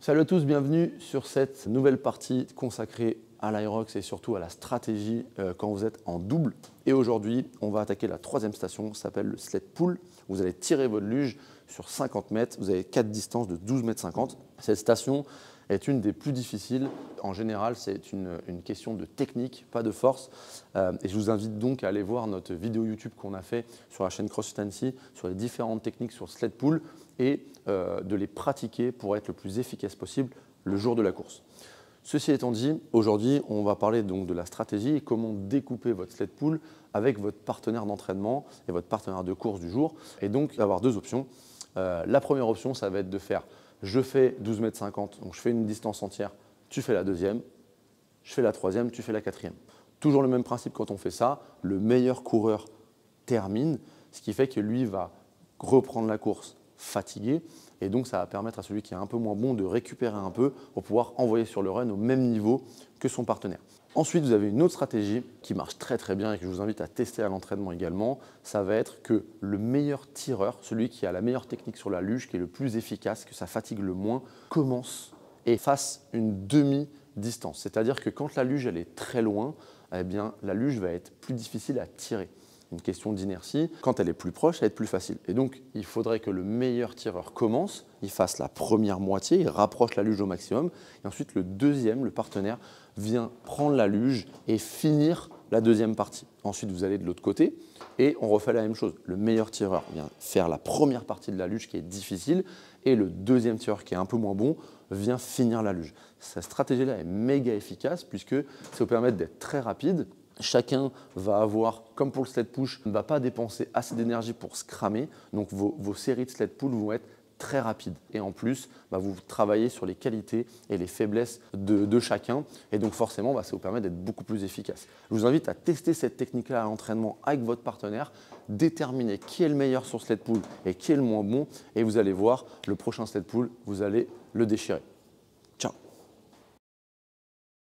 Salut à tous, bienvenue sur cette nouvelle partie consacrée à l'Aerox et surtout à la stratégie quand vous êtes en double. Et aujourd'hui, on va attaquer la troisième station, ça s'appelle le sled pull. Vous allez tirer votre luge sur 50 mètres, vous avez 4 distances de 12,50 mètres. Cette station est une des plus difficiles. En général, c'est une question de technique, pas de force. Et je vous invite donc à aller voir notre vidéo YouTube qu'on a fait sur la chaîne CrossFit Annecy sur les différentes techniques sur sled pull et de les pratiquer pour être le plus efficace possible le jour de la course. Ceci étant dit, aujourd'hui, on va parler donc de la stratégie et comment découper votre sled pull avec votre partenaire d'entraînement et votre partenaire de course du jour. Et donc, avoir deux options. La première option, ça va être de faire je fais 12,50 mètres, donc je fais une distance entière, tu fais la deuxième, je fais la troisième, tu fais la quatrième. Toujours le même principe quand on fait ça, le meilleur coureur termine, ce qui fait que lui va reprendre la course fatigué et donc ça va permettre à celui qui est un peu moins bon de récupérer un peu pour pouvoir envoyer sur le run au même niveau que son partenaire. Ensuite, vous avez une autre stratégie qui marche très bien et que je vous invite à tester à l'entraînement également. Ça va être que le meilleur tireur, celui qui a la meilleure technique sur la luge, qui est le plus efficace, que ça fatigue le moins, commence et fasse une demi-distance. C'est-à-dire que quand la luge elle est très loin, eh bien, la luge va être plus difficile à tirer. Une question d'inertie. Quand elle est plus proche, elle va être plus facile. Et donc, il faudrait que le meilleur tireur commence, il fasse la première moitié, il rapproche la luge au maximum. Et ensuite, le deuxième, le partenaire, vient prendre la luge et finir la deuxième partie. Ensuite, vous allez de l'autre côté et on refait la même chose. Le meilleur tireur vient faire la première partie de la luge qui est difficile et le deuxième tireur qui est un peu moins bon vient finir la luge. Cette stratégie-là est méga efficace puisque ça vous permet d'être très rapide. Chacun va avoir, comme pour le sled push, ne va pas dépenser assez d'énergie pour se cramer. Donc vos séries de sled pull vont être très rapides. Et en plus, vous travaillez sur les qualités et les faiblesses de chacun. Et donc forcément, ça vous permet d'être beaucoup plus efficace. Je vous invite à tester cette technique-là à l'entraînement avec votre partenaire, déterminer qui est le meilleur sur sled pull et qui est le moins bon. Et vous allez voir, le prochain sled pull, vous allez le déchirer.